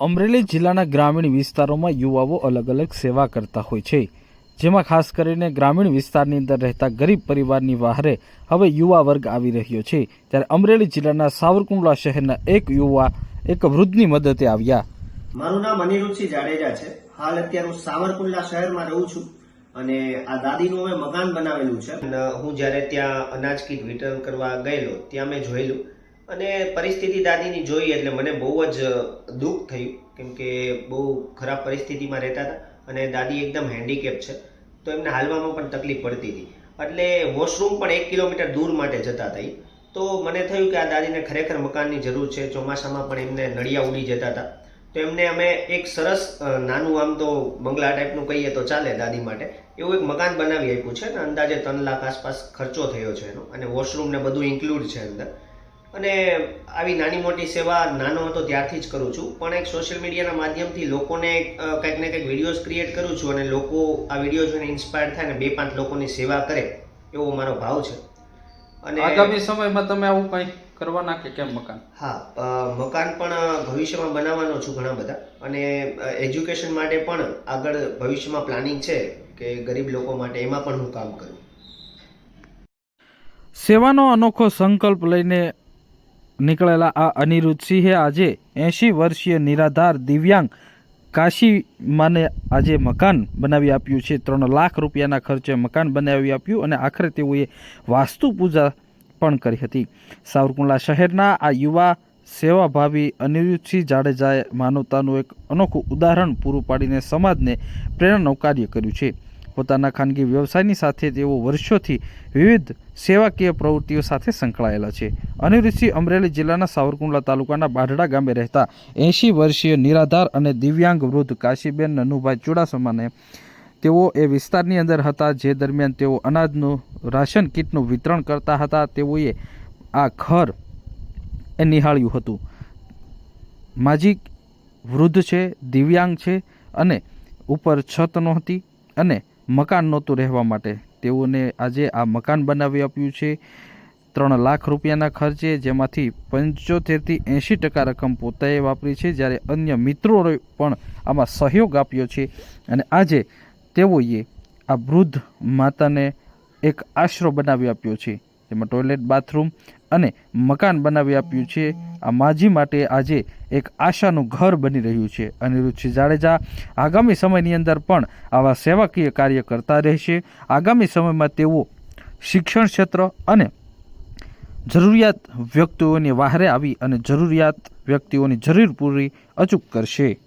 અમરેલી જિલ્લાના ગ્રામીણ વિસ્તારોમાં યુવાઓ અલગ અલગ સેવા કરતા હોય છે, જેમાં ખાસ કરીને ગ્રામીણ વિસ્તારની અંદર રહેતા ગરીબ પરિવારની વહારે હવે યુવા વર્ગ આવી રહ્યો છે। ત્યારે અમરેલી જિલ્લાના સાવરકુંડલા શહેરના એક યુવા એક વૃદ્ધની મદદે આવ્યા। મારું નામ અનિરુદ્ધસિંહ જાડેજા છે। હાલ અત્યારે હું સાવરકુંડલા શહેરમાં રહું છું અને આ દાદીનું અમે મકાન બનાવેલું છે। હું જ્યારે ત્યાં અનાજ કીટ વિતરણ કરવા ગયેલો ત્યાં મેં જોયેલું અને પરિસ્થિતિ દાદીની જોઈ એટલે મને બહુ જ દુઃખ થયું, કેમ કે બહુ ખરાબ પરિસ્થિતિમાં રહેતા હતા અને દાદી એકદમ હેન્ડીકેપ છે, તો એમને હાલવામાં પણ તકલીફ પડતી હતી, એટલે વોશરૂમ પણ 1 કિલોમીટર દૂર માટે જતા હતા। તો મને થયું કે આ દાદીને ખરેખર મકાનની જરૂર છે। ચોમાસામાં પણ એમને નળિયા ઉડી જતા હતા, તો એમને અમે એક સરસ નાનું આમ તો બંગલા ટાઈપનું કહીએ તો ચાલે દાદી માટે એવું એક મકાન બનાવી આપ્યું છે અને અંદાજે 3 લાખ આસપાસ ખર્ચો થયો છે એનો, અને વોશરૂમ ને બધું ઇન્ક્લુડ છે અંદર। અને આવી નાની મોટી સેવા નાનો હતો ત્યારથી જ કરું છું, પણ એક સોશિયલ મીડિયાના માધ્યમથી લોકોને કંઈક ને કંઈક વિડીયોઝ ક્રિએટ કરું છું અને લોકો આ વિડીયો જોઈને ઇન્સ્પાયર થાય અને 2-5 લોકોની સેવા કરે એવો મારો ભાવ છે। અને આગામી સમયમાં તમે આવું કંઈ કરવાના કે કેમ મકાન? હા, મકાન પણ ભવિષ્યમાં બનાવવાનો છું ઘણા બધા, અને એજ્યુકેશન માટે પણ આગળ ભવિષ્યમાં પ્લાનિંગ છે કે ગરીબ લોકો માટે એમાં પણ હું કામ કરું। સેવાનો અનોખો સંકલ્પ લઈને નીકળેલા આ અનિરુદ્ધસિંહે આજે 80 વર્ષીય નિરાધાર દિવ્યાંગ કાશીમાને આજે મકાન બનાવી આપ્યું છે। 3 લાખ રૂપિયાના ખર્ચે મકાન બનાવી આપ્યું અને આખરે તેઓએ વાસ્તુ પૂજા પણ કરી હતી। સાવરકુંડલા શહેરના આ યુવા સેવાભાવી અનિરુદ્ધસિંહ જાડેજાએ માનવતાનું એક અનોખું ઉદાહરણ પૂરું પાડીને સમાજને પ્રેરણાનું કાર્ય કર્યું છે। પોતાના ખાનગી વ્યવસાયની સાથે તેઓ વર્ષોથી વિવિધ સેવાકીય પ્રવૃત્તિઓ સાથે સંકળાયેલા છે। અનિરુદ્ધસિંહ અમરેલી જિલ્લાના સાવરકુંડલા તાલુકાના બાઢડા ગામે રહેતા 80 વર્ષીય નિરાધાર અને દિવ્યાંગ વૃદ્ધ કાશીબેન નનુભાઈ ચુડાસમાને તેઓ એ વિસ્તારની અંદર હતા, જે દરમિયાન તેઓ અનાજનું રાશન કીટનું વિતરણ કરતા હતા। તેઓએ આ ઘર એ નિહાળ્યું હતું। માજી વૃદ્ધ છે, દિવ્યાંગ છે અને ઉપર છત નહોતી અને મકાન નહોતું રહેવા માટે, તેઓને આજે આ મકાન બનાવી આપ્યું છે 3 લાખ રૂપિયાના ખર્ચે, જેમાંથી 75 થી 80% રકમ પોતાએ વાપરી છે, જ્યારે અન્ય મિત્રોએ પણ આમાં સહયોગ આપ્યો છે। અને આજે તેઓએ આ વૃદ્ધ માતાને એક આશરો બનાવી આપ્યો છે, જેમાં ટોયલેટ, બાથરૂમ અને મકાન બનાવી આપ્યું છે। આ માજી માટે આજે એક આશાનું ઘર બની રહ્યું છે। અનિરુદ્ધસિંહ જાડેજા આગામી સમયની અંદર પણ આવા સેવાકીય કાર્ય કરતા રહેશે। આગામી સમયમાં તેઓ શિક્ષણ ક્ષેત્ર અને જરૂરિયાત વ્યક્તિઓની વહારે આવી અને જરૂરિયાત વ્યક્તિઓની જરૂર પૂરી અચૂક કરશે।